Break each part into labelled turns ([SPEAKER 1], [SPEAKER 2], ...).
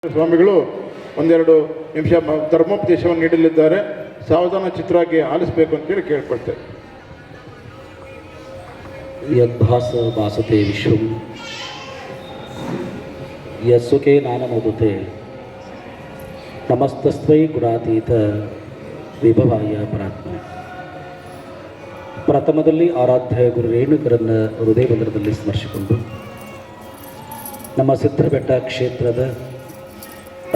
[SPEAKER 1] ಸ್ವಾಮಿಗಳು ಒಂದೆರಡು ನಿಮಿಷ ಧರ್ಮೋಪದೇಶವನ್ನು ನೀಡಲಿದ್ದಾರೆ. ಸಾವಧಾನ ಚಿತ್ರವಾಗಿ ಆಲಿಸಬೇಕು ಅಂತೇಳಿ ಕೇಳ್ಕೊಳ್ತೇವೆ.
[SPEAKER 2] ಯದ್ಭಾಸ ಭಾಸತೆ ವಿಶ್ವಂ ಯಸ್ಸುಖೇ ನಾನಮೋದುತೆ ನಮಸ್ತಸ್ವೈ ಗುಣಾತೀತ ವಿಭವಾಯ ಪರಾತ್ಮ. ಪ್ರಥಮದಲ್ಲಿ ಆರಾಧ್ಯ ಗುರು ರೇಣುಕರನ್ನು ಹೃದಯ ಬಂಧನದಲ್ಲಿ ಸ್ಮರಿಸಿಕೊಂಡು ನಮ್ಮ ಸಿದ್ಧಬೆಟ್ಟ ಕ್ಷೇತ್ರದ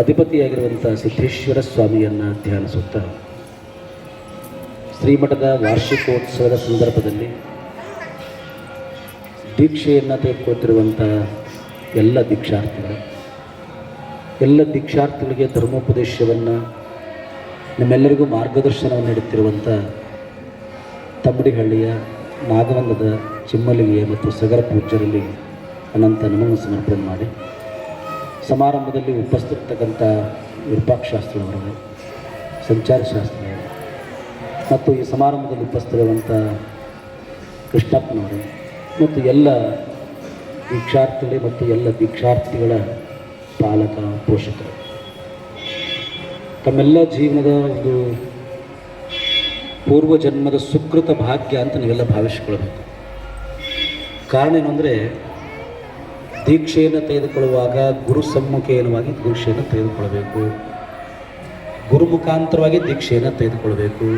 [SPEAKER 2] ಅಧಿಪತಿಯಾಗಿರುವಂಥ ಸಿದ್ದೇಶ್ವರ ಸ್ವಾಮಿಯನ್ನು ಧ್ಯಾನಿಸುತ್ತಾ ಶ್ರೀಮಠದ ವಾರ್ಷಿಕೋತ್ಸವದ ಸಂದರ್ಭದಲ್ಲಿ ದೀಕ್ಷೆಯನ್ನು ತೆಗೆದುಕೊಳ್ತಿರುವಂಥ ಎಲ್ಲ ದೀಕ್ಷಾರ್ಥಿಗಳಿಗೆ ಧರ್ಮೋಪದೇಶವನ್ನು ನಿಮ್ಮೆಲ್ಲರಿಗೂ ಮಾರ್ಗದರ್ಶನವನ್ನು ನೀಡುತ್ತಿರುವಂಥ ತಮ್ಮಡಿಹಳ್ಳಿಯ ನಾಗವಂದದ ಚಿಮ್ಮಲಿಗೆಯ ಮತ್ತು ಸಗರ ಪೂಜ್ಯರಲ್ಲಿ ಅನಂತ ನಮನ ಸಮರ್ಪಣೆ ಮಾಡಿ ಸಮಾರಂಭದಲ್ಲಿ ಉಪಸ್ಥಿತಕ್ಕಂಥ ವಿರೂಪಾಕ್ಷಶಾಸ್ತ್ರಿಯವರಿಗೆ, ಸಂಚಾರಶಾಸ್ತ್ರಿಯವರು ಮತ್ತು ಈ ಸಮಾರಂಭದಲ್ಲಿ ಉಪಸ್ಥಿತಿರುವಂಥ ಕೃಷ್ಣಪ್ಪನವರು ಮತ್ತು ಎಲ್ಲ ದೀಕ್ಷಾರ್ಥಿಗಳು ಮತ್ತು ಎಲ್ಲ ದೀಕ್ಷಾರ್ಥಿಗಳ ಪಾಲಕ ಪೋಷಕರು, ತಮ್ಮೆಲ್ಲ ಜೀವನದ ಒಂದು ಪೂರ್ವ ಜನ್ಮದ ಸುಕೃತ ಭಾಗ್ಯ ಅಂತ ನೀವೆಲ್ಲ ಭಾವಿಸಿಕೊಳ್ಬೇಕು. ಕಾರಣ ಏನು ಅಂದರೆ, ದೀಕ್ಷೆಯನ್ನು ತೆಗೆದುಕೊಳ್ಳುವಾಗ ಗುರು ಸಮ್ಮುಖೇನವಾಗಿ ದೀಕ್ಷೆಯನ್ನು ತೆಗೆದುಕೊಳ್ಳಬೇಕು, ಗುರು ಮುಖಾಂತರವಾಗಿ ದೀಕ್ಷೆಯನ್ನು ತೆಗೆದುಕೊಳ್ಳಬೇಕು.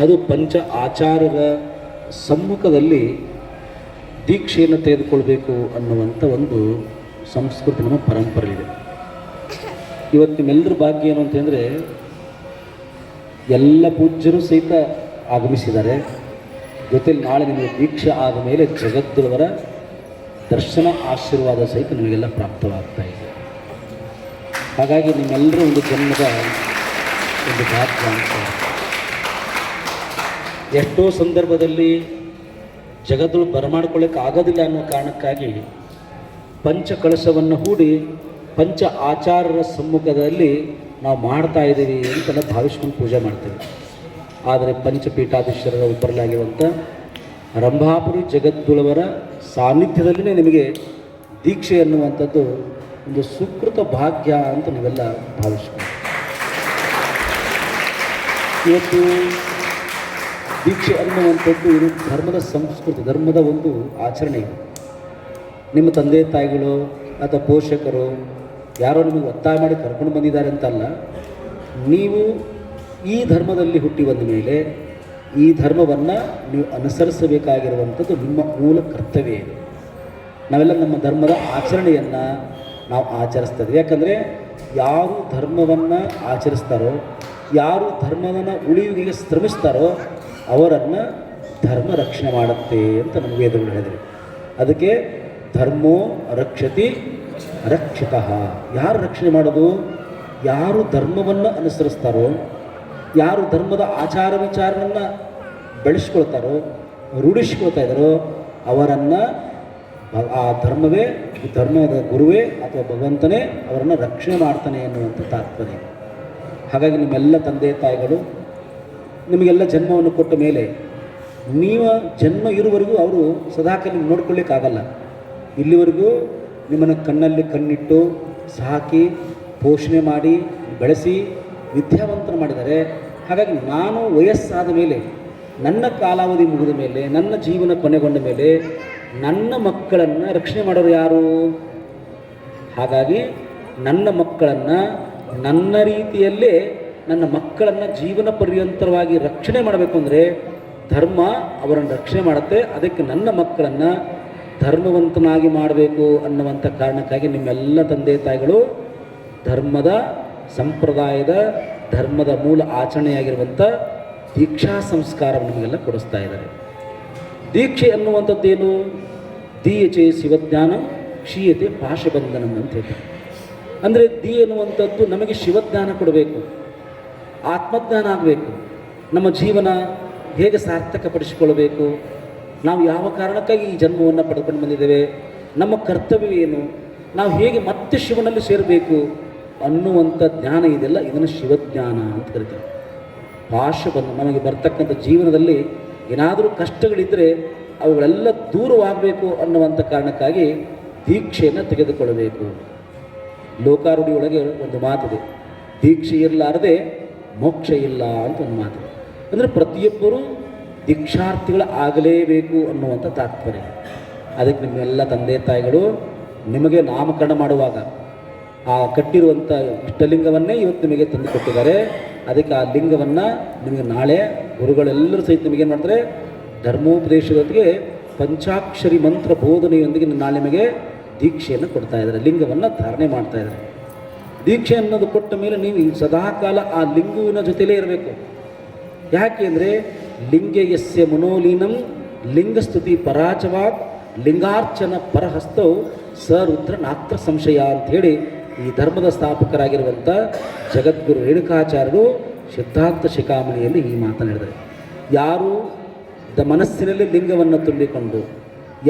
[SPEAKER 2] ಅದು ಪಂಚ ಆಚಾರ್ಯರ ಸಮ್ಮುಖದಲ್ಲಿ ದೀಕ್ಷೆಯನ್ನು ತೆಗೆದುಕೊಳ್ಬೇಕು ಅನ್ನುವಂಥ ಒಂದು ಸಂಸ್ಕೃತಿ ನಮ್ಮ ಪರಂಪರೆ ಇದೆ. ಇವತ್ತು ನಿಮ್ಮೆಲ್ಲರ ಭಾಗ್ಯ ಏನು ಅಂತಂದರೆ, ಎಲ್ಲ ಪೂಜ್ಯರು ಸಹಿತ ಆಗಮಿಸಿದ್ದಾರೆ. ಜೊತೆಲಿ ನಾಳೆ ನಿಮಗೆ ದೀಕ್ಷೆ ಆದ ಮೇಲೆ ಜಗದ್ಗುರುವರ ದರ್ಶನ ಆಶೀರ್ವಾದ ಸಹಿತ ನಿಮಗೆಲ್ಲ ಪ್ರಾಪ್ತವಾಗ್ತಾ ಇದೆ. ಹಾಗಾಗಿ ನಿಮ್ಮೆಲ್ಲರೂ ಒಂದು ಜನ್ಮದ ಒಂದು ಭಾಗ್ಯ ಅಂತ. ಎಷ್ಟೋ ಸಂದರ್ಭದಲ್ಲಿ ಜಗದ್ಗುರು ಬರಮಾಡ್ಕೊಳ್ಳೋಕ್ಕೆ ಆಗೋದಿಲ್ಲ ಅನ್ನೋ ಕಾರಣಕ್ಕಾಗಿ ಪಂಚ ಕಳಶವನ್ನು ಹೂಡಿ ಪಂಚ ಆಚಾರ್ಯರ ಸಮ್ಮುಖದಲ್ಲಿ ನಾವು ಮಾಡ್ತಾ ಇದ್ದೀವಿ ಅಂತೆಲ್ಲ ಭಾವಿಸ್ಕೊಂಡು ಪೂಜೆ ಮಾಡ್ತೀವಿ. ಆದರೆ ಪಂಚಪೀಠಾಧೀಶ್ವರರ ಒಬ್ಬರಲ್ಲಾಗಿರುವಂಥ ರಂಭಾಪುರಿ ಜಗದ್ಗುರುವರ ಸಾನ್ನಿಧ್ಯದಲ್ಲಿಯೇ ನಿಮಗೆ ದೀಕ್ಷೆ ಅನ್ನುವಂಥದ್ದು ಒಂದು ಸುಕೃತ ಭಾಗ್ಯ ಅಂತ ನೀವೆಲ್ಲ ಭಾವಿಸ್ಕೊಂಡು, ಇವತ್ತು ದೀಕ್ಷೆ ಅನ್ನುವಂಥದ್ದು ಇದು ಧರ್ಮದ ಸಂಸ್ಕೃತಿ, ಧರ್ಮದ ಒಂದು ಆಚರಣೆ. ನಿಮ್ಮ ತಂದೆ ತಾಯಿಗಳು ಅಥವಾ ಪೋಷಕರು ಯಾರೋ ನಿಮಗೆ ಒತ್ತಾಯ ಮಾಡಿ ಕರ್ಕೊಂಡು ಬಂದಿದ್ದಾರೆ ಅಂತಲ್ಲ. ನೀವು ಈ ಧರ್ಮದಲ್ಲಿ ಹುಟ್ಟಿ ಬಂದ ಮೇಲೆ ಈ ಧರ್ಮವನ್ನು ನೀವು ಅನುಸರಿಸಬೇಕಾಗಿರುವಂಥದ್ದು ನಿಮ್ಮ ಮೂಲ ಕರ್ತವ್ಯ ಇದೆ. ನಾವೆಲ್ಲ ನಮ್ಮ ಧರ್ಮದ ಆಚರಣೆಯನ್ನು ನಾವು ಆಚರಿಸ್ತಾ ಇದ್ದೀವಿ. ಯಾಕಂದರೆ ಯಾರು ಧರ್ಮವನ್ನು ಆಚರಿಸ್ತಾರೋ, ಯಾರು ಧರ್ಮವನ್ನು ಉಳಿಯುವಿಗೆ ಶ್ರಮಿಸ್ತಾರೋ ಅವರನ್ನು ಧರ್ಮ ರಕ್ಷಣೆ ಮಾಡುತ್ತೆ ಅಂತ ನಮ್ಮ ವೇದಗಳು ಹೇಳಿದರು. ಅದಕ್ಕೆ ಧರ್ಮೋ ರಕ್ಷತಿ ರಕ್ಷಿತಃ. ಯಾರು ರಕ್ಷಣೆ ಮಾಡೋದು? ಯಾರು ಧರ್ಮವನ್ನು ಅನುಸರಿಸ್ತಾರೋ, ಯಾರು ಧರ್ಮದ ಆಚಾರ ವಿಚಾರವನ್ನು ಬೆಳೆಸ್ಕೊಳ್ತಾರೋ, ರೂಢಿಸ್ಕೊಳ್ತಾ ಇದ್ದಾರೋ ಅವರನ್ನು ಆ ಧರ್ಮವೇ, ಧರ್ಮದ ಗುರುವೇ ಅಥವಾ ಭಗವಂತನೇ ಅವರನ್ನು ರಕ್ಷಣೆ ಮಾಡ್ತಾನೆ ಎನ್ನುವಂಥ ತಾತ್ಪರ್ಯ. ಹಾಗಾಗಿ ನಿಮ್ಮೆಲ್ಲ ತಂದೆ ತಾಯಿಗಳು ನಿಮಗೆಲ್ಲ ಜನ್ಮವನ್ನು ಕೊಟ್ಟ ಮೇಲೆ ನೀವು ಜನ್ಮ ಇರುವವರೆಗೂ ಅವರು ಸದಾಕಾಲ ನಿಮ್ಗೆ ನೋಡ್ಕೊಳ್ಳಿಕ್ಕಾಗಲ್ಲ. ಇಲ್ಲಿವರೆಗೂ ನಿಮ್ಮನ್ನು ಕಣ್ಣಲ್ಲಿ ಕಣ್ಣಿಟ್ಟು ಸಾಕಿ ಪೋಷಣೆ ಮಾಡಿ ಬೆಳೆಸಿ ವಿದ್ಯಾವಂತನ ಮಾಡಿದ್ದಾರೆ. ಹಾಗಾಗಿ ನಾನು ವಯಸ್ಸಾದ ಮೇಲೆ, ನನ್ನ ಕಾಲಾವಧಿ ಮುಗಿದ ಮೇಲೆ, ನನ್ನ ಜೀವನ ಕೊನೆಗೊಂಡ ಮೇಲೆ ನನ್ನ ಮಕ್ಕಳನ್ನು ರಕ್ಷಣೆ ಮಾಡೋರು ಯಾರು? ಹಾಗಾಗಿ ನನ್ನ ಮಕ್ಕಳನ್ನು ನನ್ನ ರೀತಿಯಲ್ಲೇ ನನ್ನ ಮಕ್ಕಳನ್ನು ಜೀವನ ಪರ್ಯಂತರವಾಗಿ ರಕ್ಷಣೆ ಮಾಡಬೇಕು ಅಂದರೆ ಧರ್ಮ ಅವರನ್ನು ರಕ್ಷಣೆ ಮಾಡುತ್ತೆ. ಅದಕ್ಕೆ ನನ್ನ ಮಕ್ಕಳನ್ನು ಧರ್ಮವಂತನಾಗಿ ಮಾಡಬೇಕು ಅನ್ನುವಂಥ ಕಾರಣಕ್ಕಾಗಿ ನಿಮ್ಮೆಲ್ಲ ತಂದೆ ತಾಯಿಗಳು ಧರ್ಮದ ಸಂಪ್ರದಾಯದ ಧರ್ಮದ ಮೂಲ ಆಚರಣೆಯಾಗಿರುವಂಥ ದೀಕ್ಷಾ ಸಂಸ್ಕಾರವನ್ನು ನಿಮಗೆಲ್ಲ ಕೊಡಿಸ್ತಾ ಇದ್ದಾರೆ. ದೀಕ್ಷೆ ಅನ್ನುವಂಥದ್ದೇನು? ದೀಯಚೆ ಶಿವಜ್ಞಾನ ಕ್ಷೀಯತೆ ಪಾಶಬಂಧನಂ ಅಂತ ಹೇಳ್ತಾರೆ. ಅಂದರೆ ದಿ ಎನ್ನುವಂಥದ್ದು ನಮಗೆ ಶಿವಜ್ಞಾನ ಕೊಡಬೇಕು, ಆತ್ಮಜ್ಞಾನ ಆಗಬೇಕು. ನಮ್ಮ ಜೀವನ ಹೇಗೆ ಸಾರ್ಥಕಪಡಿಸಿಕೊಳ್ಳಬೇಕು, ನಾವು ಯಾವ ಕಾರಣಕ್ಕಾಗಿ ಈ ಜನ್ಮವನ್ನು ಪಡ್ಕೊಂಡು ಬಂದಿದ್ದೇವೆ, ನಮ್ಮ ಕರ್ತವ್ಯ ಏನು, ನಾವು ಹೇಗೆ ಮತ್ತೆ ಶಿವನಲ್ಲಿ ಸೇರಬೇಕು ಅನ್ನುವಂಥ ಜ್ಞಾನ ಇದೆಲ್ಲ, ಇದನ್ನು ಶಿವಜ್ಞಾನ ಅಂತ ಕರೀತಾರೆ. ಪಾಶಬಂಧ, ನಮಗೆ ಬರ್ತಕ್ಕಂಥ ಜೀವನದಲ್ಲಿ ಏನಾದರೂ ಕಷ್ಟಗಳಿದ್ದರೆ ಅವುಗಳೆಲ್ಲ ದೂರವಾಗಬೇಕು ಅನ್ನುವಂಥ ಕಾರಣಕ್ಕಾಗಿ ದೀಕ್ಷೆಯನ್ನು ತೆಗೆದುಕೊಳ್ಳಬೇಕು. ಲೋಕಾರೂಢಿ ಒಳಗೆ ಒಂದು ಮಾತಿದೆ, ದೀಕ್ಷೆ ಇರಲಾರದೆ ಮೋಕ್ಷ ಇಲ್ಲ ಅಂತ ಒಂದು ಮಾತಿದೆ. ಅಂದರೆ ಪ್ರತಿಯೊಬ್ಬರೂ ದೀಕ್ಷಾರ್ಥಿಗಳು ಆಗಲೇಬೇಕು ಅನ್ನುವಂಥ ತಾತ್ಪರ್ಯ. ಅದಕ್ಕೆ ನಿಮ್ಮೆಲ್ಲ ತಂದೆ ತಾಯಿಗಳು ನಿಮಗೆ ನಾಮಕರಣ ಮಾಡುವಾಗ ಆ ಕಟ್ಟಿರುವಂಥ ಇಷ್ಟಲಿಂಗವನ್ನೇ ಇವತ್ತು ನಿಮಗೆ ತಂದು ಕೊಟ್ಟಿದ್ದಾರೆ. ಅದಕ್ಕೆ ಆ ಲಿಂಗವನ್ನು ನಿಮಗೆ ನಾಳೆ ಗುರುಗಳೆಲ್ಲರೂ ಸಹಿತ ನಿಮಗೇನು ಮಾಡ್ತಾರೆ, ಧರ್ಮೋಪದೇಶದೊಂದಿಗೆ ಪಂಚಾಕ್ಷರಿ ಮಂತ್ರ ಬೋಧನೆಯೊಂದಿಗೆ ನಾಳೆ ನಿಮಗೆ ದೀಕ್ಷೆಯನ್ನು ಕೊಡ್ತಾ ಇದ್ದಾರೆ, ಲಿಂಗವನ್ನು ಧಾರಣೆ ಮಾಡ್ತಾ ಇದ್ದಾರೆ. ದೀಕ್ಷೆ ಅನ್ನೋದು ಕೊಟ್ಟ ಮೇಲೆ ನೀವು ಸದಾಕಾಲ ಆ ಲಿಂಗುವಿನ ಜೊತೆಲೇ ಇರಬೇಕು. ಯಾಕೆ ಅಂದರೆ ಲಿಂಗೆ ಯಸ್ಯ ಮನೋಲೀನಂ ಲಿಂಗಸ್ತುತಿ ಪರಾಚವಾತ್ ಲಿಂಗಾರ್ಚನ ಪರಹಸ್ತೌ ಸ ರುದ್ರ ನಾತ್ರ ಸಂಶಯ ಅಂಥೇಳಿ ಈ ಧರ್ಮದ ಸ್ಥಾಪಕರಾಗಿರುವಂಥ ಜಗದ್ಗುರು ರೇಣುಕಾಚಾರ್ಯರು ಸಿದ್ಧಾಂತ ಶಿಖಾಮಣಿಯಲ್ಲಿ ಈ ಮಾತನ್ನು ಹೇಳಿದ್ದಾರೆ. ಯಾರು ಮನಸ್ಸಿನಲ್ಲಿ ಲಿಂಗವನ್ನು ತುಂಬಿಕೊಂಡು,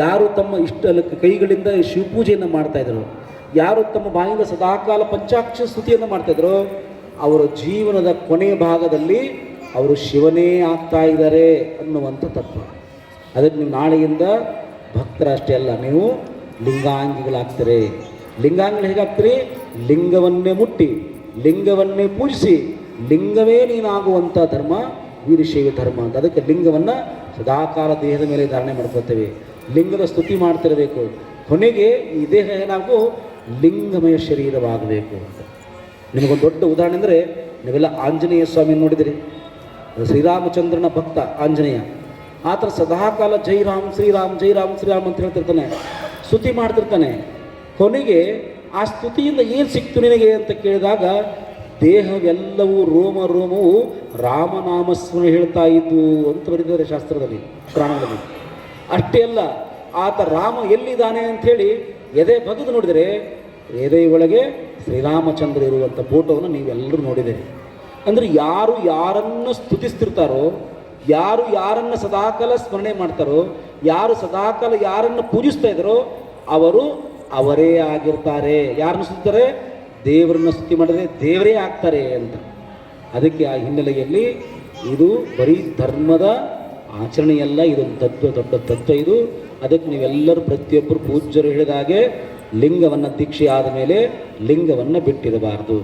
[SPEAKER 2] ಯಾರು ತಮ್ಮ ಕೈಗಳಿಂದ ಶಿವಪೂಜೆಯನ್ನು ಮಾಡ್ತಾಯಿದ್ರು, ಯಾರು ತಮ್ಮ ಬಾಯಿಂದ ಸದಾಕಾಲ ಪಂಚಾಕ್ಷರ ಸ್ತುತಿಯನ್ನು ಮಾಡ್ತಾಯಿದ್ರು, ಅವರ ಜೀವನದ ಕೊನೆಯ ಭಾಗದಲ್ಲಿ ಅವರು ಶಿವನೇ ಆಗ್ತಾ ಇದ್ದಾರೆ ಅನ್ನುವಂಥ ತತ್ವ. ಅದಕ್ಕೆ ನೀವು ನಾಳೆಯಿಂದ ಭಕ್ತರಷ್ಟೇ ಅಲ್ಲ, ನೀವು ಲಿಂಗಾಂಗಿಗಳಾಗ್ತೀರಿ. ಲಿಂಗಾಂಗಿಗಳು ಹೇಗಾಗ್ತೀರಿ? ಲಿಂಗವನ್ನೇ ಮುಟ್ಟಿ, ಲಿಂಗವನ್ನೇ ಪೂಜಿಸಿ, ಲಿಂಗವೇ ನೀನಾಗುವಂಥ ಧರ್ಮ ವೀರಶೈವ ಧರ್ಮ ಅಂತ. ಅದಕ್ಕೆ ಲಿಂಗವನ್ನು ಸದಾಕಾಲ ದೇಹದ ಮೇಲೆ ಧಾರಣೆ ಮಾಡ್ಕೊಳ್ತೇವೆ, ಲಿಂಗದ ಸ್ತುತಿ ಮಾಡ್ತಿರಬೇಕು. ಕೊನೆಗೆ ಈ ದೇಹ ಏನಾಗು ಲಿಂಗಮಯ ಶರೀರವಾಗಬೇಕು ಅಂತ. ನಿಮಗೊಂದು ದೊಡ್ಡ ಉದಾಹರಣೆ ಅಂದರೆ, ನೀವೆಲ್ಲ ಆಂಜನೇಯ ಸ್ವಾಮಿ ನೋಡಿದಿರಿ, ಶ್ರೀರಾಮಚಂದ್ರನ ಭಕ್ತ ಆಂಜನೇಯ. ಆತ ಸದಾಕಾಲ ಜೈ ರಾಮ್ ಶ್ರೀರಾಮ್ ಜೈ ರಾಮ್ ಶ್ರೀರಾಮ್ ಅಂತ ಹೇಳ್ತಿರ್ತಾನೆ, ಸ್ತುತಿ ಮಾಡ್ತಿರ್ತಾನೆ. ಕೊನೆಗೆ ಆ ಸ್ತುತಿಯಿಂದ ಏನು ಸಿಕ್ತು ನಿನಗೆ ಅಂತ ಕೇಳಿದಾಗ ದೇಹವೆಲ್ಲವೂ ರೋಮ ರೋಮವು ರಾಮನಾಮಸ್ಮರಣೆ ಹೇಳ್ತಾ ಇದ್ದು ಅಂತ ಬರೆದಿದ್ದಾರೆ ಶಾಸ್ತ್ರದಲ್ಲಿ, ಪುರಾಣದಲ್ಲಿ. ಅಷ್ಟೇ ಅಲ್ಲ, ಆತ ರಾಮ ಎಲ್ಲಿದ್ದಾನೆ ಅಂಥೇಳಿ ಎದೆ ಬಗೆದು ನೋಡಿದರೆ ಎದೆಯ ಒಳಗೆ ಶ್ರೀರಾಮಚಂದ್ರ ಇರುವಂಥ ಫೋಟೋವನ್ನು ನೀವೆಲ್ಲರೂ ನೋಡಿದ್ದೀರಿ. ಅಂದರೆ ಯಾರು ಯಾರನ್ನು ಸ್ತುತಿಸ್ತಿರ್ತಾರೋ, ಯಾರು ಯಾರನ್ನು ಸದಾಕಾಲ ಸ್ಮರಣೆ ಮಾಡ್ತಾರೋ, ಯಾರು ಸದಾಕಾಲ ಯಾರನ್ನು ಪೂಜಿಸ್ತಾ ಇದ್ದಾರೋ ಅವರು ಅವರೇ ಆಗಿರ್ತಾರೆ. ಯಾರನ್ನು ಸ್ತುತಿಸ್ತಾರೆ? ದೇವರನ್ನು ಸ್ತುತಿ ಮಾಡಿದರೆ ದೇವರೇ ಆಗ್ತಾರೆ ಅಂತ. ಅದಕ್ಕೆ ಆ ಹಿನ್ನೆಲೆಯಲ್ಲಿ ಇದು ಬರೀ ಧರ್ಮದ ಆಚರಣೆಯಲ್ಲ, ಇದೊಂದು ತತ್ವ, ದೊಡ್ಡ ತತ್ವ ಇದು. ಅದಕ್ಕೆ ನೀವೆಲ್ಲರೂ ಪ್ರತಿಯೊಬ್ಬರು ಪೂಜ್ಯರು ಹೇಳಿದಾಗೆ ಲಿಂಗವನ್ನು ದೀಕ್ಷೆ ಆದ ಮೇಲೆ ಲಿಂಗವನ್ನು ಬಿಟ್ಟಿರಬಾರ್ದು.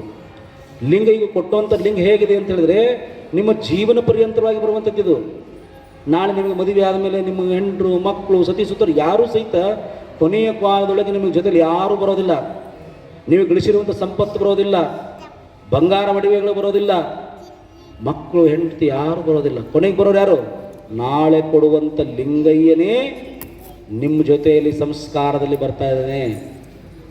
[SPEAKER 2] ಲಿಂಗ ಈಗ ಕೊಟ್ಟುವಂಥ ಲಿಂಗ ಹೇಗಿದೆ ಅಂತ ಹೇಳಿದ್ರೆ ನಿಮ್ಮ ಜೀವನ ಪರ್ಯಂತರವಾಗಿ ಬರುವಂಥದ್ದು. ನಾಳೆ ನಿಮಗೆ ಮದುವೆ ಆದಮೇಲೆ ನಿಮ್ಮ ಹೆಂಡರು ಮಕ್ಕಳು ಸತಿ ಸುತ್ತರು ಯಾರೂ ಸಹಿತ ಕೊನೆಯ ಕಾಲದೊಳಗೆ ನಿಮಗೆ ಜೊತೆಲಿ ಯಾರೂ ಬರೋದಿಲ್ಲ. ನೀವು ಗಳಿಸಿರುವಂಥ ಸಂಪತ್ತು ಬರೋದಿಲ್ಲ, ಬಂಗಾರ ಒಡವೆಗಳು ಬರೋದಿಲ್ಲ, ಮಕ್ಕಳು ಹೆಂಡತಿ ಯಾರು ಬರೋದಿಲ್ಲ. ಕೊನೆಗೆ ಬರೋರು ಯಾರು? ನಾಳೆ ಕೊಡುವಂಥ ಲಿಂಗಯ್ಯನೇ ನಿಮ್ಮ ಜೊತೆಯಲ್ಲಿ ಸಂಸ್ಕಾರದಲ್ಲಿ ಬರ್ತಾ ಇದ್ದಾನೆ.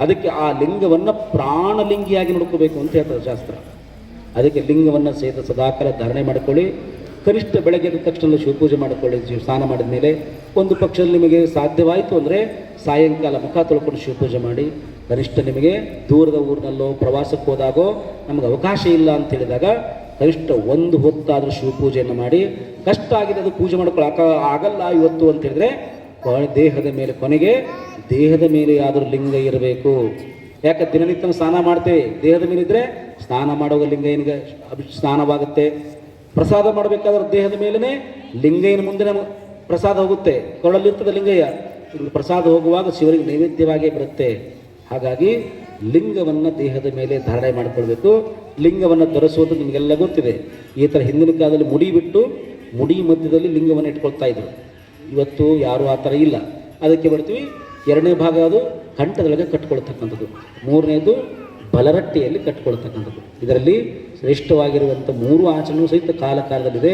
[SPEAKER 2] ಅದಕ್ಕೆ ಆ ಲಿಂಗವನ್ನು ಪ್ರಾಣಲಿಂಗಿಯಾಗಿ ನೋಡ್ಕೋಬೇಕು ಅಂತ ಹೇಳ್ತಾರೆ ಶಾಸ್ತ್ರ. ಅದಕ್ಕೆ ಲಿಂಗವನ್ನು ಸಹಿತ ಸದಾಕಾಲ ಧಾರಣೆ ಮಾಡಿಕೊಳ್ಳಿ. ಕನಿಷ್ಠ ಬೆಳಗ್ಗೆ ಎದ್ದ ತಕ್ಷಣ ಶಿವಪೂಜೆ ಮಾಡಿಕೊಳ್ಳಿ. ಸ್ನಾನ ಮಾಡಿದ ಮೇಲೆ ಒಂದು ಪಕ್ಷದಲ್ಲಿ ನಿಮಗೆ ಸಾಧ್ಯವಾಯಿತು ಅಂದರೆ ಸಾಯಂಕಾಲ ಮುಖ ತೊಳ್ಕೊಂಡು ಶಿವಪೂಜೆ ಮಾಡಿ. ಕನಿಷ್ಠ ನಿಮಗೆ ದೂರದ ಊರಿನಲ್ಲೋ ಪ್ರವಾಸಕ್ಕೆ ಹೋದಾಗೋ ನಮಗೆ ಅವಕಾಶ ಇಲ್ಲ ಅಂತ ಹೇಳಿದಾಗ ಕನಿಷ್ಠ ಒಂದು ಹೊತ್ತಾದರೂ ಶಿವಪೂಜೆಯನ್ನು ಮಾಡಿ. ಕಷ್ಟ ಆಗಿದೆ ಅದು ಪೂಜೆ ಮಾಡ್ಕೊಳ್ಳೋಕೆ ಆಗಲ್ಲ ಇವತ್ತು ಅಂತ ಹೇಳಿದ್ರೆ ದೇಹದ ಮೇಲೆ, ಕೊನೆಗೆ ದೇಹದ ಮೇಲೆ ಆದರೂ ಲಿಂಗ ಇರಬೇಕು. ಯಾಕೆ ದಿನನಿತ್ಯ ಸ್ನಾನ ಮಾಡ್ತೇವೆ, ದೇಹದ ಮೇಲೆ ಇದ್ದರೆ ಸ್ನಾನ ಮಾಡುವಾಗ ಲಿಂಗಯ್ಯನಿಗೆ ಸ್ನಾನವಾಗುತ್ತೆ. ಪ್ರಸಾದ ಮಾಡಬೇಕಾದ್ರೆ ದೇಹದ ಮೇಲೇ ಲಿಂಗಯ್ಯನ ಮುಂದೆ ನಮಗೆ ಪ್ರಸಾದ ಹೋಗುತ್ತೆ. ಕೊರಳಲ್ಲಿರ್ತದೆ ಲಿಂಗಯ್ಯ, ಪ್ರಸಾದ ಹೋಗುವಾಗ ಶಿವನಿಗೆ ನೈವೇದ್ಯವಾಗೇ ಬರುತ್ತೆ. ಹಾಗಾಗಿ ಲಿಂಗವನ್ನು ದೇಹದ ಮೇಲೆ ಧಾರಣೆ ಮಾಡಿಕೊಳ್ಬೇಕು. ಲಿಂಗವನ್ನು ಧರಿಸೋದು ನಿಮಗೆಲ್ಲ ಗೊತ್ತಿದೆ. ಈ ಥರ ಹಿಂದಿನ ಕಾಲದಲ್ಲಿ ಮುಡಿ ಬಿಟ್ಟು ಮುಡಿ ಮಧ್ಯದಲ್ಲಿ ಲಿಂಗವನ್ನು ಇಟ್ಕೊಳ್ತಾ ಇದ್ರು. ಇವತ್ತು ಯಾರೂ ಆ ಥರ ಇಲ್ಲ. ಅದಕ್ಕೆ ಬರ್ತೀವಿ. ಎರಡನೇ ಭಾಗ ಅದು ಕಂಠದೊಳಗೆ ಕಟ್ಕೊಳ್ತಕ್ಕಂಥದ್ದು, ಮೂರನೇದು ಬಲರಟ್ಟೆಯಲ್ಲಿ ಕಟ್ಕೊಳ್ತಕ್ಕಂಥದ್ದು. ಇದರಲ್ಲಿ ಶ್ರೇಷ್ಠವಾಗಿರುವಂಥ ಮೂರು ಆಚರಣೆಯೂ ಸಹಿತ ಕಾಲದಲ್ಲಿದೆ.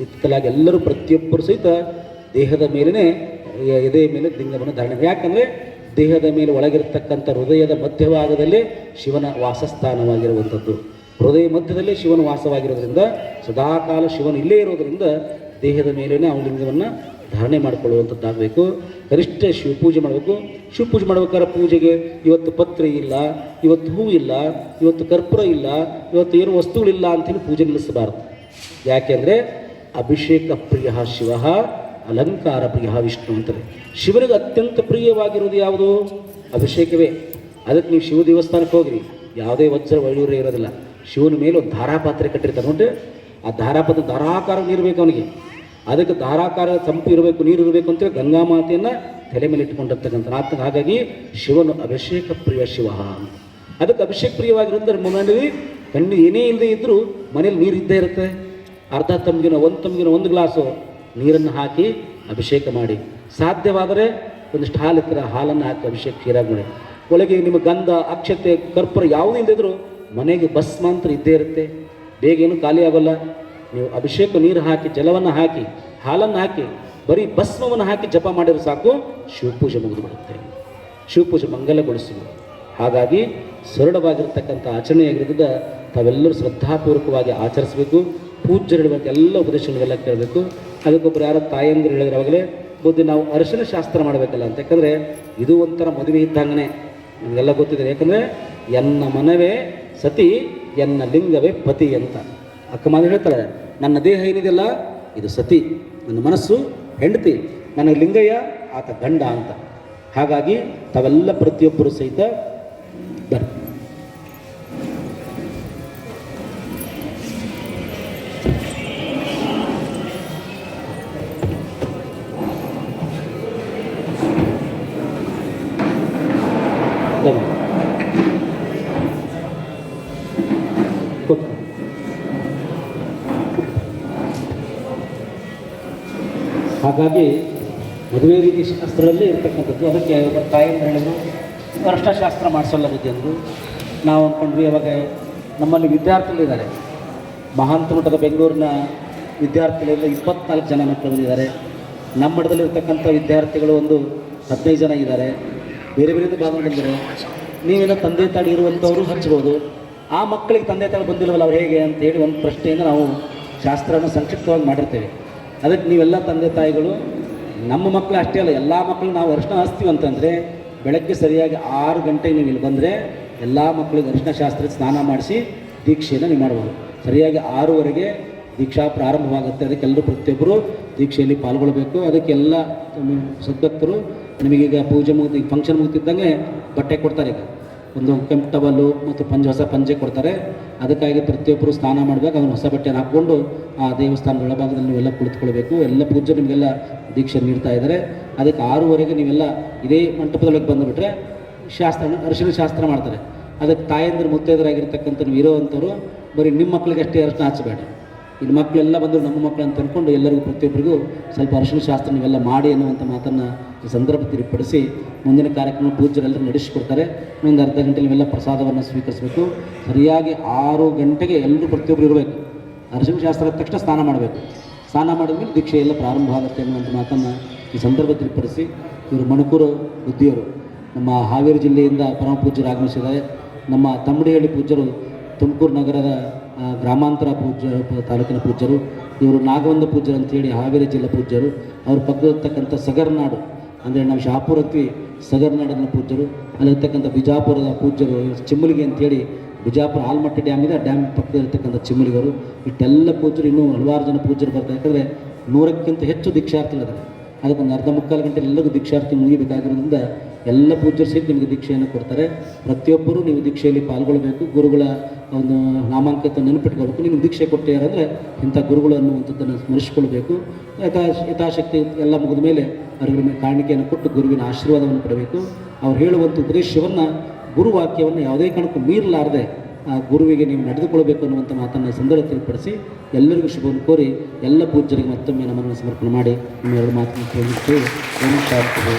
[SPEAKER 2] ಇತ್ತಲಾಗಿ ಎಲ್ಲರೂ ಪ್ರತಿಯೊಬ್ಬರು ಸಹಿತ ದೇಹದ ಮೇಲೇ ಎದೆಯ ಮೇಲೆ ಲಿಂಗವನ್ನು ಧಾರಣೆ. ಯಾಕಂದರೆ ದೇಹದ ಮೇಲೆ ಒಳಗಿರತಕ್ಕಂಥ ಹೃದಯದ ಮಧ್ಯಭಾಗದಲ್ಲೇ ಶಿವನ ವಾಸಸ್ಥಾನವಾಗಿರುವಂಥದ್ದು. ಹೃದಯ ಮಧ್ಯದಲ್ಲೇ ಶಿವನ ವಾಸವಾಗಿರೋದ್ರಿಂದ ಸದಾಕಾಲ ಶಿವನು ಇಲ್ಲೇ ಇರೋದರಿಂದ ದೇಹದ ಮೇಲೇ ನಾವು ಲಿಂಗವನ್ನು ಧಾರಣೆ ಮಾಡಿಕೊಳ್ಳುವಂಥದ್ದಾಗಬೇಕು. ಕನಿಷ್ಠ ಶಿವಪೂಜೆ ಮಾಡಬೇಕು. ಶಿವಪೂಜೆ ಮಾಡ್ಬೇಕಾದ್ರೆ ಪೂಜೆಗೆ ಇವತ್ತು ಪತ್ರೆ ಇಲ್ಲ, ಇವತ್ತು ಹೂ ಇಲ್ಲ, ಇವತ್ತು ಕರ್ಪೂರ ಇಲ್ಲ, ಇವತ್ತು ಏನು ವಸ್ತುಗಳಿಲ್ಲ ಅಂಥೇಳಿ ಪೂಜೆ ನಿಲ್ಲಿಸಬಾರ್ದು. ಯಾಕೆಂದರೆ ಅಭಿಷೇಕ ಪ್ರಿಯ ಶಿವ, ಅಲಂಕಾರ ಪ್ರಿಯ ವಿಷ್ಣು ಅಂತಾರೆ. ಶಿವನಿಗೆ ಅತ್ಯಂತ ಪ್ರಿಯವಾಗಿರೋದು ಯಾವುದು? ಅಭಿಷೇಕವೇ. ಅದಕ್ಕೆ ನೀವು ಶಿವ ದೇವಸ್ಥಾನಕ್ಕೆ ಹೋಗ್ರಿ, ಯಾವುದೇ ವಜ್ರ ವೈಡೂರ್ಯ ಇರೋದಿಲ್ಲ. ಶಿವನ ಮೇಲೆ ಒಂದು ಧಾರಾಪಾತ್ರೆ ಕಟ್ಟಿರ್ತಾರೆ ನೋಡಿ, ಆ ಧಾರಾಪಾತ್ರೆ ಧಾರಾಕಾರ ನೀರು ಬೇಕು ಅವನಿಗೆ. ಅದಕ್ಕೆ ಧಾರಾಕಾರ ತಂಪು ಇರಬೇಕು, ನೀರು ಇರಬೇಕು ಅಂತೇಳಿ ಗಂಗಾ ಮಾತೆಯನ್ನು ತಲೆ ಮೇಲೆ ಇಟ್ಕೊಂಡಿರ್ತಕ್ಕಂಥ. ಹಾಗಾಗಿ ಶಿವನು ಅಭಿಷೇಕ ಪ್ರಿಯ ಶಿವ. ಅದಕ್ಕೆ ಅಭಿಷೇಕ ಪ್ರಿಯವಾಗಿರೋದ್ರೆ ಮನೆಯಲ್ಲಿ ಕಣ್ಣು ಏನೇ ಇಲ್ಲದೆ ಇದ್ದರೂ ಮನೇಲಿ ನೀರು ಇದ್ದೇ ಇರುತ್ತೆ. ಅರ್ಧ ತಮ್ಗಿನ ಒಂದು ಗ್ಲಾಸು ನೀರನ್ನು ಹಾಕಿ ಅಭಿಷೇಕ ಮಾಡಿ, ಸಾಧ್ಯವಾದರೆ ಒಂದಿಷ್ಟು ಹಾಲಿತ್ತರ ಹಾಲನ್ನು ಹಾಕಿ ಅಭಿಷೇಕ ಕ್ಷೀರಾಗಿ ಮಾಡಿ. ಒಳಗೆ ನಿಮ್ಮ ಗಂಧ, ಅಕ್ಷತೆ, ಕರ್ಪೂರ ಯಾವುದೂ ಇಲ್ಲದಿದ್ದರೂ ಮನೆಗೆ ಭಸ್ಮಾಂತರ ಇದ್ದೇ ಇರುತ್ತೆ, ಬೇಗ ಏನು ಖಾಲಿ ಆಗೋಲ್ಲ. ನೀವು ಅಭಿಷೇಕ ನೀರು ಹಾಕಿ, ಜಲವನ್ನು ಹಾಕಿ, ಹಾಲನ್ನು ಹಾಕಿ, ಬರೀ ಭಸ್ಮವನ್ನು ಹಾಕಿ ಜಪ ಮಾಡಿದ್ರೆ ಸಾಕು, ಶಿವಪೂಜೆ ಮುಗಿದು ಬಿಡುತ್ತೆ, ಶಿವಪೂಜೆ ಮಂಗಲಗೊಳಿಸುವುದು. ಹಾಗಾಗಿ ಸರಳವಾಗಿರ್ತಕ್ಕಂಥ ಆಚರಣೆಯಾಗಿರೋದ್ರಿಂದ ತಾವೆಲ್ಲರೂ ಶ್ರದ್ಧಾಪೂರ್ವಕವಾಗಿ ಆಚರಿಸಬೇಕು. ಪೂಜ್ಯರು ಹೇಳುವಂಥ ಎಲ್ಲ ಉಪದೇಶಗಳೆಲ್ಲ ಕೇಳಬೇಕು. ಅದಕ್ಕೊಬ್ಬರು ಯಾರೋ ತಾಯಂದಿರು ಹೇಳಿದ್ರವಾಗಲೇ ಬುದ್ಧಿ ನಾವು ಅರಿಶಿನ ಶಾಸ್ತ್ರ ಮಾಡಬೇಕಲ್ಲ ಅಂತ. ಯಾಕಂದರೆ ಇದು ಒಂಥರ ಮದುವೆ ಇದ್ದಂಗೆ ನಿಮಗೆಲ್ಲ ಗೊತ್ತಿದೆ. ಯಾಕಂದರೆ ಎನ್ನ ಮನವೇ ಸತಿ, ಎನ್ನ ಲಿಂಗವೇ ಪತಿ ಅಂತ ಅಕ್ಕ ಮಾತು ಹೇಳ್ತಾರೆ. ನನ್ನ ದೇಹ ಏನಿದೆಯಲ್ಲ ಇದು ಸತಿ, ನನ್ನ ಮನಸ್ಸು ಹೆಂಡತಿ, ನನ್ನ ಲಿಂಗಯ್ಯ ಆತ ಗಂಡ ಅಂತ. ಹಾಗಾಗಿ ತಾವೆಲ್ಲ ಪ್ರತಿಯೊಬ್ಬರು ಸಹಿತ ಬರ್ರಿ. ಹಾಗಾಗಿ ಮದುವೆ ರೀತಿ ಶಾಸ್ತ್ರದಲ್ಲಿ ಇರ್ತಕ್ಕಂಥದ್ದು. ಅದಕ್ಕೆ ತಾಯಿಯಂದ್ರೆ ಹೇಳಿದ್ರು ಅರಶಿನಶಾಸ್ತ್ರ ಮಾಡಿಸೋಲ್ಲ ಬುದ್ಧಿ ಅಂದರು. ನಾವು ಅಂದ್ಕೊಂಡ್ವಿ ಅವಾಗ ನಮ್ಮಲ್ಲಿ ವಿದ್ಯಾರ್ಥಿಗಳಿದ್ದಾರೆ, ಮಹಾಂತ ಮಠದ ಬೆಂಗಳೂರಿನ ವಿದ್ಯಾರ್ಥಿಗಳೆಲ್ಲ 24 ಜನ ಮಕ್ಕಳು ಬಂದಿದ್ದಾರೆ. ನಮ್ಮ ಮಠದಲ್ಲಿರ್ತಕ್ಕಂಥ ವಿದ್ಯಾರ್ಥಿಗಳು ಒಂದು 15 ಜನ ಇದ್ದಾರೆ. ಬೇರೆ ಬೇರೆ ಭಾಗ ಬಂದರೆ ನೀವೇನೋ ತಂದೆ ತಾಯಿ ಇರುವಂಥವರು ಹಚ್ಬೋದು, ಆ ಮಕ್ಕಳಿಗೆ ತಂದೆ ತಾಯಿ ಬಂದಿಲ್ಲವಲ್ಲ ಅವ್ರು ಹೇಗೆ ಅಂತೇಳಿ ಒಂದು ಪ್ರಶ್ನೆಯಿಂದ ನಾವು ಶಾಸ್ತ್ರನ ಸಂಕ್ಷಿಪ್ತವಾಗಿ ಮಾಡಿರ್ತೇವೆ. ಅದಕ್ಕೆ ನೀವೆಲ್ಲ ತಂದೆ ತಾಯಿಗಳು, ನಮ್ಮ ಮಕ್ಕಳು ಅಷ್ಟೇ ಅಲ್ಲ ಎಲ್ಲ ಮಕ್ಕಳು ನಾವು ಅರಿಶಿನ ಹಚ್ತೀವಿ ಅಂತಂದರೆ ಬೆಳಗ್ಗೆ ಸರಿಯಾಗಿ 6 ಗಂಟೆಗೆ ನೀವು ಇಲ್ಲಿ ಬಂದರೆ ಎಲ್ಲ ಮಕ್ಕಳಿಗೆ ಅರಿಶಿನ ಶಾಸ್ತ್ರ ಸ್ನಾನ ಮಾಡಿಸಿ ದೀಕ್ಷೆಯನ್ನು ನೀವು ಮಾಡ್ಬೋದು. ಸರಿಯಾಗಿ 6:15ಗೆ ದೀಕ್ಷಾ ಪ್ರಾರಂಭವಾಗುತ್ತೆ. ಅದಕ್ಕೆಲ್ಲರೂ ಪ್ರತಿಯೊಬ್ಬರು ದೀಕ್ಷೆಯಲ್ಲಿ ಪಾಲ್ಗೊಳ್ಬೇಕು. ಅದಕ್ಕೆಲ್ಲ ಸದ್ಭಕ್ತರು ನಿಮಗೀಗ ಪೂಜೆ ಮುಗಿದು ಈಗ ಫಂಕ್ಷನ್ ಮುಗ್ತಿದ್ದಂಗೆ ಬಟ್ಟೆ ಕೊಡ್ತಾರೆ. ಈಗ ಒಂದು ಕೆಂಪು ಟವಲ್ಲು ಮತ್ತು ಹೊಸ ಪಂಜೆ ಕೊಡ್ತಾರೆ. ಅದಕ್ಕಾಗಿ ಪ್ರತಿಯೊಬ್ಬರು ಸ್ನಾನ ಮಾಡಬೇಕು. ಅದನ್ನು ಹೊಸ ಬಟ್ಟೆಯನ್ನು ಹಾಕ್ಕೊಂಡು ಆ ದೇವಸ್ಥಾನದ ಒಳಭಾಗದಲ್ಲಿ ನೀವೆಲ್ಲ ಕುಳಿತುಕೊಳ್ಬೇಕು. ಎಲ್ಲ ಪೂಜೆ ನಿಮಗೆಲ್ಲ ದೀಕ್ಷೆ ನೀಡ್ತಾ ಇದ್ದಾರೆ. ಅದಕ್ಕೆ 6:15ಗೆ ನೀವೆಲ್ಲ ಇದೇ ಮಂಟಪದೊಳಗೆ ಬಂದುಬಿಟ್ರೆ ಅರಿಶಿನ ಶಾಸ್ತ್ರ ಮಾಡ್ತಾರೆ. ಅದಕ್ಕೆ ತಾಯಂದಿರು ಮುತ್ತೈದರಾಗಿರ್ತಕ್ಕಂಥ ನೀವು ಇರೋವಂಥವ್ರು ಬರೀ ನಿಮ್ಮ ಮಕ್ಕಳಿಗೆ ಅಷ್ಟೇ ಅರಿಶಿನ ಹಚ್ಚಬೇಡಿ. ಇಲ್ಲಿ ಮಕ್ಕಳೆಲ್ಲ ಬಂದರು ನಮ್ಮ ಮಕ್ಕಳು ಅಂತ ಅಂದ್ಕೊಂಡು ಎಲ್ಲರಿಗೂ ಪ್ರತಿಯೊಬ್ಬರಿಗೂ ಸ್ವಲ್ಪ ಅರಿಶಿನ ಶಾಸ್ತ್ರ ನೀವೆಲ್ಲ ಮಾಡಿ ಅನ್ನುವಂಥ ಮಾತನ್ನು ಈ ಸಂದರ್ಭ ತಿಳಿಪಡಿಸಿ ಮುಂದಿನ ಕಾರ್ಯಕ್ರಮ ಪೂಜ್ಯರೆಲ್ಲರೂ ನಡೆಸಿಕೊಡ್ತಾರೆ. ಇನ್ನೊಂದು ಅರ್ಧ ಗಂಟೆ ನೀವೆಲ್ಲ ಪ್ರಸಾದವನ್ನು ಸ್ವೀಕರಿಸಬೇಕು. ಸರಿಯಾಗಿ 6 ಗಂಟೆಗೆ ಎಲ್ಲರೂ ಪ್ರತಿಯೊಬ್ಬರು ಇರಬೇಕು. ಅರಿಶಿನ ಶಾಸ್ತ್ರ ಆದ ತಕ್ಷಣ ಸ್ನಾನ ಮಾಡಬೇಕು. ಸ್ನಾನ ಮಾಡಿದ್ಮೇಲೆ ದೀಕ್ಷೆ ಎಲ್ಲ ಪ್ರಾರಂಭ ಆಗುತ್ತೆ ಅನ್ನುವಂಥ ಮಾತನ್ನು ಈ ಸಂದರ್ಭ ತಿಳಿಪಡಿಸಿ, ಇವರು ಮಣಕೂರು ಬುದ್ಧಿಯವರು ನಮ್ಮ ಹಾವೇರಿ ಜಿಲ್ಲೆಯಿಂದ ಪರಮ ಪೂಜ್ಯರು ಆಗಮಿಸಿದ್ದಾರೆ. ನಮ್ಮ ತಮ್ಮಡಿಹಳ್ಳಿ ಪೂಜ್ಯರು ತುಮಕೂರು ನಗರದ ಗ್ರಾಮಾಂತರ ತಾಲೂಕಿನ ಪೂಜ್ಯರು. ಇವರು ನಾಗವಂದ ಪೂಜ್ಯರು ಅಂತೇಳಿ ಹಾವೇರಿ ಜಿಲ್ಲಾ ಪೂಜ್ಯರು. ಅವ್ರ ಪಕ್ಕದಲ್ಲಿರ್ತಕ್ಕಂಥ ಸಗರ್ನಾಡು ಅಂದರೆ ನಾವು ಶಾಪುರತ್ವಿ ಸಗರ್ನಾಡಿನ ಪೂಜ್ಯರು. ಅಲ್ಲಿರ್ತಕ್ಕಂಥ ಬಿಜಾಪುರದ ಪೂಜ್ಯರು ಚಿಮ್ಮಲಿಗೆ ಅಂತೇಳಿ ಬಿಜಾಪುರ ಆಲ್ಮಟ್ಟಿ ಡ್ಯಾಮ್ ಇದೆ, ಆ ಡ್ಯಾಮ್ ಪಕ್ಕದಲ್ಲಿರ್ತಕ್ಕಂಥ ಚಿಮ್ಮಲಿಗರು. ಇಷ್ಟೆಲ್ಲ ಪೂಜ್ಯರು ಇನ್ನೂ ಹಲವಾರು ಜನ ಪೂಜ್ಯರು ಬರ್ತಾರೆ. ಯಾಕಂದರೆ 100ಕ್ಕಿಂತ ಹೆಚ್ಚು ದೀಕ್ಷಾರ್ಥಿಗಳಿದ್ದಾರೆ. ಅದಕ್ಕೊಂದು ಅರ್ಧ ಮುಕ್ಕಾಲು ಗಂಟೆ ಎಲ್ಲರಿಗೂ ದೀಕ್ಷಾರ್ಥಿ ಮುಗಿಬೇಕಾಗಿರೋದ್ರಿಂದ ಎಲ್ಲ ಪೂಜ್ಯರು ಸೇರಿ ನಿಮಗೆ ದೀಕ್ಷೆಯನ್ನು ಕೊಡ್ತಾರೆ. ಪ್ರತಿಯೊಬ್ಬರು ನೀವು ದೀಕ್ಷೆಯಲ್ಲಿ ಪಾಲ್ಗೊಳ್ಳಬೇಕು. ಗುರುಗಳ ಒಂದು ನಾಮಾಂಕಿತ ನೆನಪಿಟ್ಕೊಳ್ಬೇಕು. ನಿಮಗೆ ದೀಕ್ಷೆ ಕೊಟ್ಟಿದ್ದಾರೆ ಇಂಥ ಗುರುಗಳು ಅನ್ನುವಂಥದ್ದನ್ನು ಸ್ಮರಿಸಿಕೊಳ್ಬೇಕು. ಯಥಾಶಕ್ತಿ ಎಲ್ಲ ಮುಗಿದ ಮೇಲೆ ಅವರಿಗೆ ಕಾಣಿಕೆಯನ್ನು ಕೊಟ್ಟು ಗುರುವಿನ ಆಶೀರ್ವಾದವನ್ನು ಪಡಬೇಕು. ಅವ್ರು ಹೇಳುವಂಥ ಉಪದೇಶವನ್ನು ಗುರುವಾಕ್ಯವನ್ನು ಯಾವುದೇ ಕಾರಣಕ್ಕೂ ಮೀರಲಾರದೆ ಆ ಗುರುವಿಗೆ ನೀವು ನಡೆದುಕೊಳ್ಬೇಕು ಅನ್ನುವಂಥ ಮಾತನ್ನು ಈ ಸಂದರ್ಭ ತಿಳಿಪಡಿಸಿ ಎಲ್ಲರಿಗೂ ಶುಭವನ್ನು ಕೋರಿ ಎಲ್ಲ ಪೂಜ್ಯರಿಗೆ ಮತ್ತೊಮ್ಮೆ ನಮ್ಮನ್ನು ಸಮರ್ಪಣೆ ಮಾಡಿ ನಿಮ್ಮ 2 ಮಾತನ್ನು ಕೇಳಿದ್ದೇವೆ. Thank you.